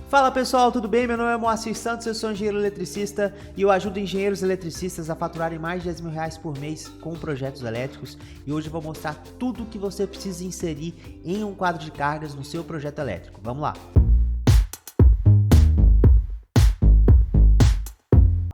Fala pessoal, tudo bem? Meu nome é Moacir Santos, eu sou engenheiro eletricista e eu ajudo engenheiros eletricistas a faturarem mais de 10 mil reais por mês com projetos elétricos, e hoje eu vou mostrar tudo o que você precisa inserir em um quadro de cargas no seu projeto elétrico. Vamos lá!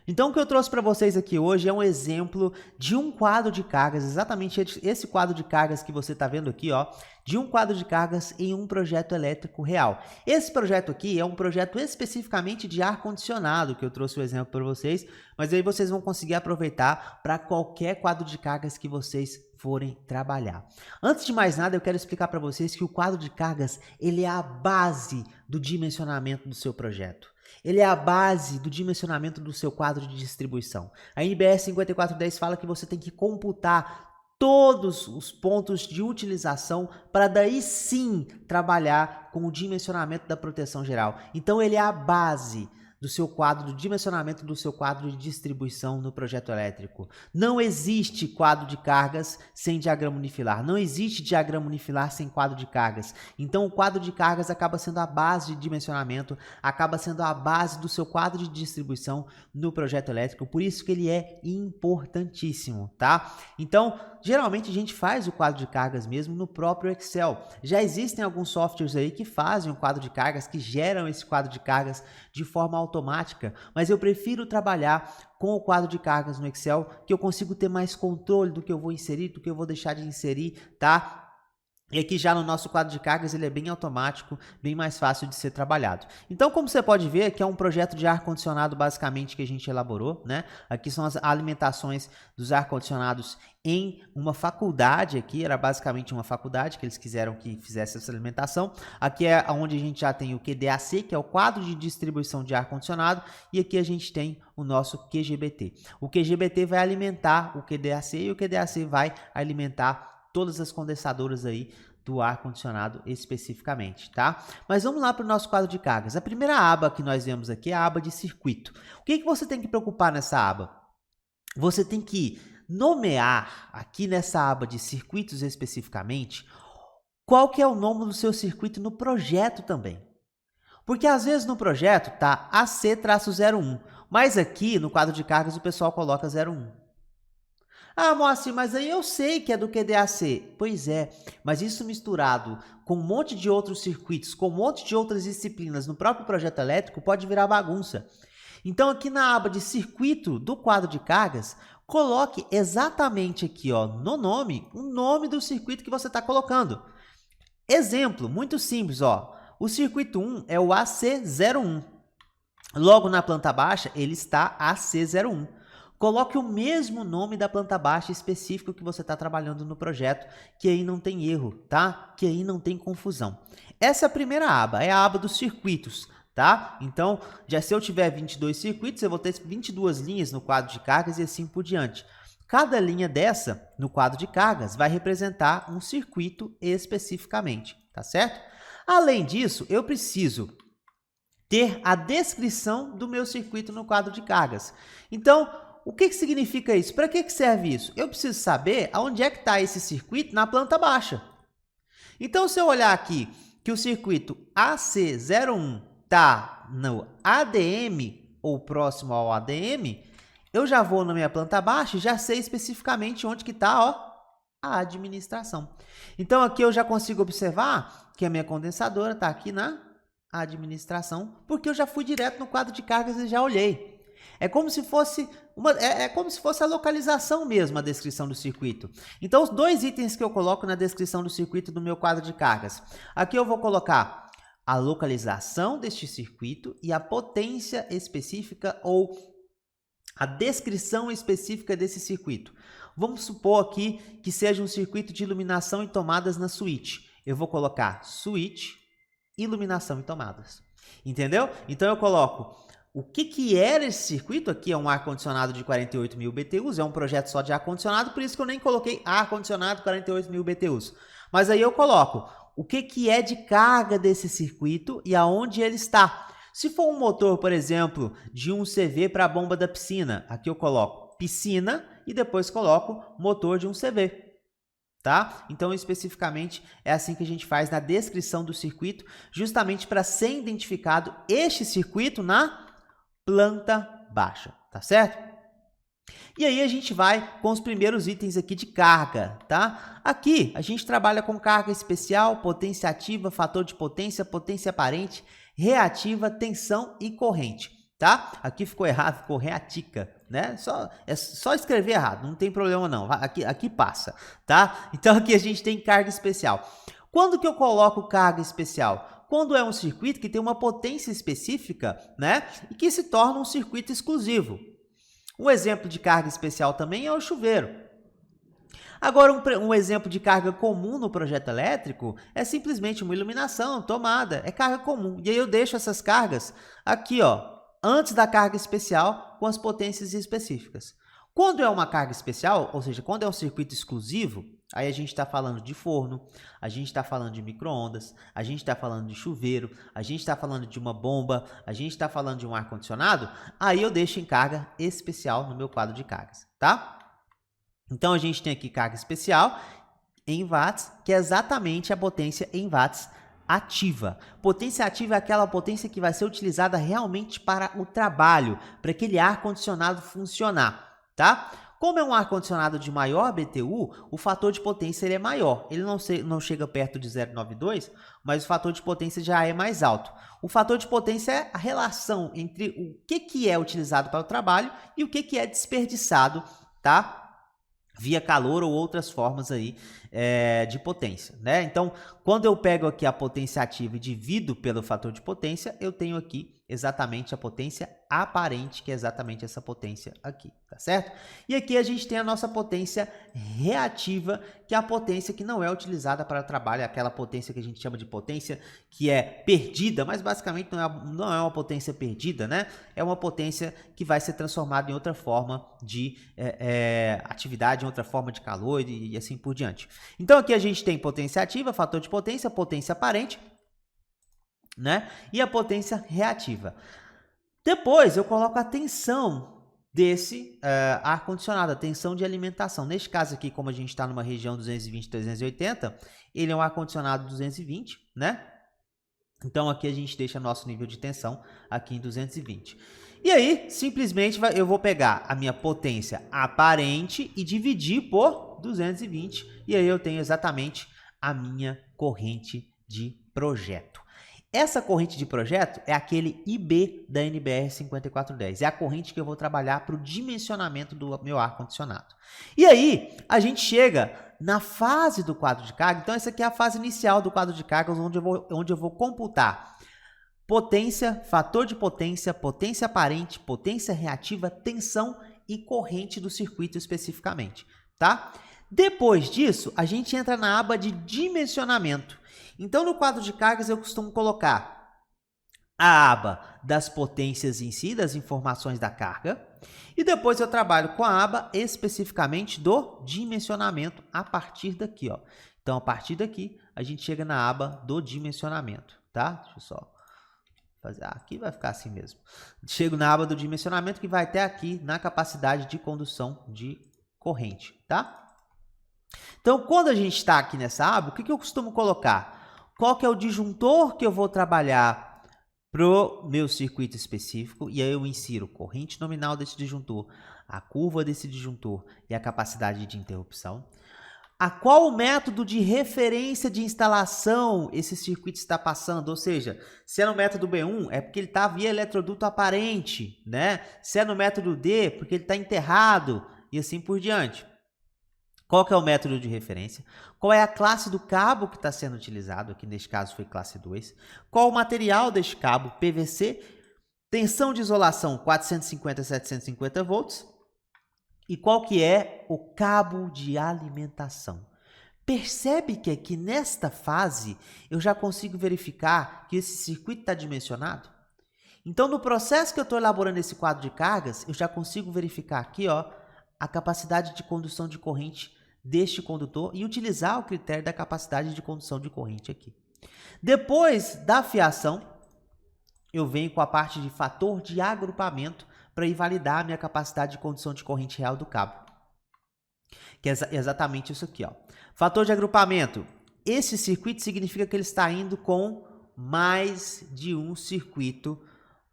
Então o que eu trouxe para vocês aqui hoje é um exemplo de um quadro de cargas, exatamente esse quadro de cargas que você está vendo aqui, ó, de um quadro de cargas em um projeto elétrico real. Esse projeto aqui é um projeto especificamente de ar-condicionado, que eu trouxe o exemplo para vocês, mas aí vocês vão conseguir aproveitar para qualquer quadro de cargas que vocês forem trabalhar. Antes de mais nada, eu quero explicar para vocês que o quadro de cargas ele é a base do dimensionamento do seu projeto. Ele é a base do dimensionamento do seu quadro de distribuição. A NBR 5410 fala que você tem que computar todos os pontos de utilização para daí sim trabalhar com o dimensionamento da proteção geral. Então ele é a base do seu quadro, do dimensionamento do seu quadro de distribuição no projeto elétrico. Não existe quadro de cargas sem diagrama unifilar. Não existe diagrama unifilar sem quadro de cargas. Então o quadro de cargas acaba sendo a base de dimensionamento, acaba sendo a base do seu quadro de distribuição no projeto elétrico. Por isso que ele é importantíssimo, tá? Então, geralmente a gente faz o quadro de cargas mesmo no próprio Excel. Já existem alguns softwares aí que fazem um quadro de cargas, que geram esse quadro de cargas de forma automática, mas eu prefiro trabalhar com o quadro de cargas no Excel, que eu consigo ter mais controle do que eu vou inserir, do que eu vou deixar de inserir, tá? E aqui já no nosso quadro de cargas ele é bem automático, bem mais fácil de ser trabalhado. Então, como você pode ver, aqui é um projeto de ar-condicionado basicamente que a gente elaborou, né? Aqui são as alimentações dos ar-condicionados em uma faculdade, aqui era basicamente uma faculdade que eles quiseram que fizesse essa alimentação. Aqui é onde a gente já tem o QDAC, que é o quadro de distribuição de ar-condicionado, e aqui a gente tem o nosso QGBT. O QGBT vai alimentar o QDAC e o QDAC vai alimentar todas as condensadoras aí do ar-condicionado especificamente, tá? Mas vamos lá para o nosso quadro de cargas. A primeira aba que nós vemos aqui é a aba de circuito. O que você tem que preocupar nessa aba? Você tem que nomear aqui nessa aba de circuitos especificamente qual que é o nome do seu circuito no projeto também. Porque às vezes no projeto tá AC-01, mas aqui no quadro de cargas o pessoal coloca 01. Ah, Moacir, mas aí eu sei que é do QDAC. Pois é, mas isso misturado com um monte de outros circuitos, com um monte de outras disciplinas no próprio projeto elétrico, pode virar bagunça. Então aqui na aba de circuito do quadro de cargas, coloque exatamente aqui ó, no nome, o nome do circuito que você está colocando. Exemplo, muito simples, ó. O circuito 1 é o AC01. Logo na planta baixa, ele está AC01. Coloque o mesmo nome da planta baixa específico que você está trabalhando no projeto, que aí não tem erro, tá? Que aí não tem confusão. Essa é a primeira aba, é a aba dos circuitos, tá? Então, já se eu tiver 22 circuitos, eu vou ter 22 linhas no quadro de cargas e assim por diante. Cada linha dessa, no quadro de cargas, vai representar um circuito especificamente, tá certo? Além disso, eu preciso ter a descrição do meu circuito no quadro de cargas. Então, o que significa isso? Para que serve isso? Eu preciso saber aonde é que está esse circuito na planta baixa. Então, se eu olhar aqui que o circuito AC01 está no ADM ou próximo ao ADM, eu já vou na minha planta baixa e já sei especificamente onde que está a administração. Então, aqui eu já consigo observar que a minha condensadora está aqui na administração, porque eu já fui direto no quadro de cargas e já olhei. É como se fosse a localização mesmo, a descrição do circuito. Então, os dois itens que eu coloco na descrição do circuito do meu quadro de cargas. Aqui eu vou colocar a localização deste circuito e a potência específica ou a descrição específica desse circuito. Vamos supor aqui que seja um circuito de iluminação e tomadas na suíte. Eu vou colocar suíte, iluminação e tomadas. Entendeu? Então, eu coloco o que era esse circuito. Aqui é um ar-condicionado de 48 mil BTUs, é um projeto só de ar-condicionado, por isso que eu nem coloquei ar-condicionado 48 mil BTUs. Mas aí eu coloco o que é de carga desse circuito e aonde ele está. Se for um motor, por exemplo, de um CV para a bomba da piscina, aqui eu coloco piscina e depois coloco motor de um CV. tá? Então, especificamente, é assim que a gente faz na descrição do circuito, justamente para ser identificado este circuito na planta baixa, tá certo? E aí a gente vai com os primeiros itens aqui de carga, tá? Aqui a gente trabalha com carga especial, potência ativa, fator de potência, potência aparente, reativa, tensão e corrente, tá? Aqui ficou errado, ficou reatica, né? É só escrever errado, não tem problema não, aqui passa, tá? Então aqui a gente tem carga especial. Quando que eu coloco carga especial? Quando é um circuito que tem uma potência específica, né? E que se torna um circuito exclusivo. Um exemplo de carga especial também é o chuveiro. Agora, um exemplo de carga comum no projeto elétrico é simplesmente uma iluminação, tomada, é carga comum. E aí eu deixo essas cargas aqui, ó, antes da carga especial com as potências específicas. Quando é uma carga especial, ou seja, quando é um circuito exclusivo, aí a gente está falando de forno, a gente está falando de micro-ondas, a gente está falando de chuveiro, a gente está falando de uma bomba, a gente está falando de um ar-condicionado, aí eu deixo em carga especial no meu quadro de cargas, tá? Então, a gente tem aqui carga especial em watts, que é exatamente a potência em watts ativa. Potência ativa é aquela potência que vai ser utilizada realmente para o trabalho, para aquele ar-condicionado funcionar, tá? Como é um ar-condicionado de maior BTU, o fator de potência ele é maior. Ele não chega perto de 0,92, mas o fator de potência já é mais alto. O fator de potência é a relação entre o que é utilizado para o trabalho e o que é desperdiçado, tá? Via calor ou outras formas aí de potência, né? Então, quando eu pego aqui a potência ativa e divido pelo fator de potência, eu tenho aqui exatamente a potência aparente, que é exatamente essa potência aqui, tá certo? E aqui a gente tem a nossa potência reativa, que é a potência que não é utilizada para o trabalho, aquela potência que a gente chama de potência que é perdida, mas basicamente não é uma potência perdida, né? É uma potência que vai ser transformada em outra forma de atividade, em outra forma de calor e assim por diante. Então aqui a gente tem potência ativa, fator de potência, potência aparente, né? E a potência reativa. Depois eu coloco a tensão desse ar-condicionado, a tensão de alimentação. Neste caso aqui, como a gente está numa região 220, 380, ele é um ar-condicionado 220, né? Então aqui a gente deixa nosso nível de tensão aqui em 220. E aí, simplesmente eu vou pegar a minha potência aparente e dividir por 220. E aí eu tenho exatamente a minha corrente de projeto. Essa corrente de projeto é aquele IB da NBR 5410. É a corrente que eu vou trabalhar para o dimensionamento do meu ar-condicionado. E aí, a gente chega na fase do quadro de carga. Então, essa aqui é a fase inicial do quadro de cargas, onde eu vou computar potência, fator de potência, potência aparente, potência reativa, tensão e corrente do circuito especificamente, tá? Depois disso, a gente entra na aba de dimensionamento. Então, no quadro de cargas, eu costumo colocar a aba das potências em si, das informações da carga, e depois eu trabalho com a aba especificamente do dimensionamento a partir daqui, ó. Então, a partir daqui, a gente chega na aba do dimensionamento, tá? Deixa eu só fazer, aqui vai ficar assim mesmo. Chego na aba do dimensionamento que vai até aqui na capacidade de condução de corrente, tá? Então, quando a gente está aqui nessa aba, o que eu costumo colocar? Qual que é o disjuntor que eu vou trabalhar para o meu circuito específico? E aí eu insiro corrente nominal desse disjuntor, a curva desse disjuntor e a capacidade de interrupção. A qual método de referência de instalação esse circuito está passando? Ou seja, se é no método B1, é porque ele está via eletroduto aparente, né? Se é no método D, porque ele está enterrado e assim por diante. Qual que é o método de referência? Qual é a classe do cabo que está sendo utilizado? Aqui neste caso foi classe 2. Qual o material deste cabo? PVC. Tensão de isolação 450 a 750 volts. E qual que é o cabo de alimentação? Percebe que aqui nesta fase eu já consigo verificar que esse circuito está dimensionado? Então, no processo que eu estou elaborando esse quadro de cargas, eu já consigo verificar aqui, ó, a capacidade de condução de corrente deste condutor e utilizar o critério da capacidade de condução de corrente aqui. Depois da fiação, eu venho com a parte de fator de agrupamento para ir validar a minha capacidade de condução de corrente real do cabo. que é exatamente isso aqui, ó. Fator de agrupamento. Esse circuito significa que ele está indo com mais de um circuito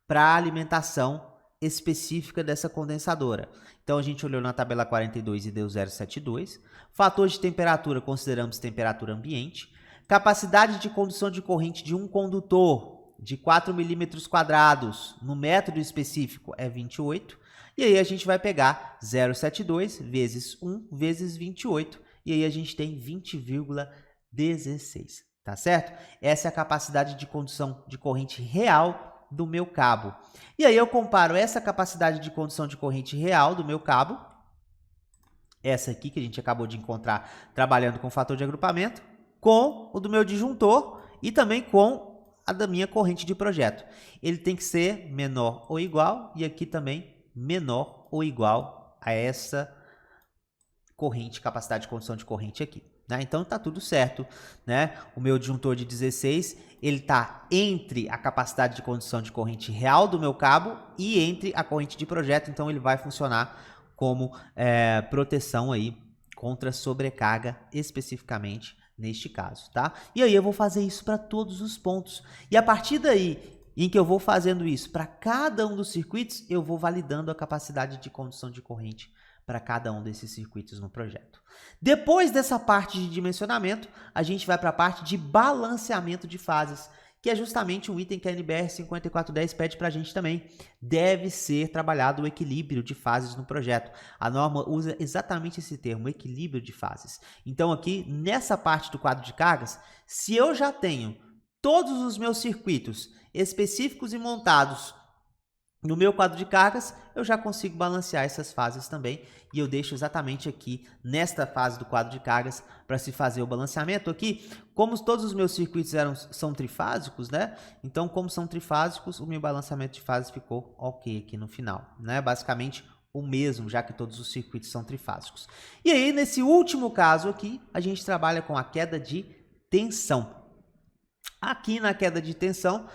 para alimentação específica dessa condensadora. Então, a gente olhou na tabela 42 e deu 0,72. Fator de temperatura, consideramos temperatura ambiente. Capacidade de condução de corrente de um condutor de 4 milímetros quadrados no método específico é 28. E aí a gente vai pegar 0,72 vezes 1 vezes 28. E aí a gente tem 20,16. Tá certo? Essa é a capacidade de condução de corrente real do meu cabo. E aí eu comparo essa capacidade de condução de corrente real do meu cabo, essa aqui que a gente acabou de encontrar trabalhando com o fator de agrupamento, com o do meu disjuntor e também com a da minha corrente de projeto. Ele tem que ser menor ou igual, e aqui também menor ou igual a essa corrente, capacidade de condução de corrente aqui. Né? Então tá tudo certo, né? O meu disjuntor de 16, ele tá entre a capacidade de condução de corrente real do meu cabo e entre a corrente de projeto, então ele vai funcionar como proteção aí contra sobrecarga especificamente neste caso, tá? E aí eu vou fazer isso para todos os pontos. E a partir daí em que eu vou fazendo isso para cada um dos circuitos, eu vou validando a capacidade de condução de corrente para cada um desses circuitos no projeto. Depois dessa parte de dimensionamento, a gente vai para a parte de balanceamento de fases, que é justamente um item que a NBR 5410 pede para a gente também. Deve ser trabalhado o equilíbrio de fases no projeto. A norma usa exatamente esse termo, equilíbrio de fases. Então aqui, nessa parte do quadro de cargas, se eu já tenho todos os meus circuitos específicos e montados no meu quadro de cargas, eu já consigo balancear essas fases também, e eu deixo exatamente aqui nesta fase do quadro de cargas para se fazer o balanceamento aqui. Como todos os meus circuitos são trifásicos, né? Então, como são trifásicos, o meu balanceamento de fases ficou ok aqui no final, né? Basicamente o mesmo, já que todos os circuitos são trifásicos. E aí, nesse último caso aqui, a gente trabalha com a queda de tensão. Aqui na queda de tensão,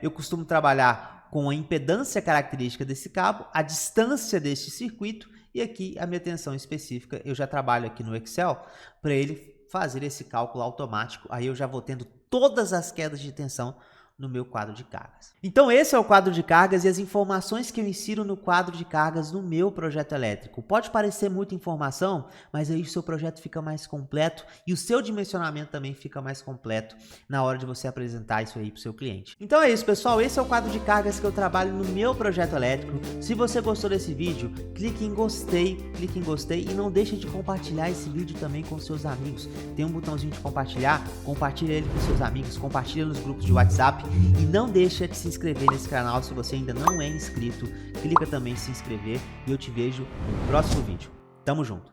eu costumo trabalhar com a impedância característica desse cabo, a distância deste circuito, e aqui a minha tensão específica, eu já trabalho aqui no Excel para ele fazer esse cálculo automático, aí eu já vou tendo todas as quedas de tensão no meu quadro de cargas. Então esse é o quadro de cargas e as informações que eu insiro no quadro de cargas no meu projeto elétrico. Pode parecer muita informação, mas aí o seu projeto fica mais completo e o seu dimensionamento também fica mais completo na hora de você apresentar isso aí para o seu cliente. Então é isso, pessoal, esse é o quadro de cargas que eu trabalho no meu projeto elétrico. Se você gostou desse vídeo, clique em gostei e não deixe de compartilhar esse vídeo também com seus amigos. Tem um botãozinho de compartilhar, compartilha ele com seus amigos, compartilha nos grupos de WhatsApp. E não deixa de se inscrever nesse canal se você ainda não é inscrito. Clica também em se inscrever e eu te vejo no próximo vídeo. Tamo junto!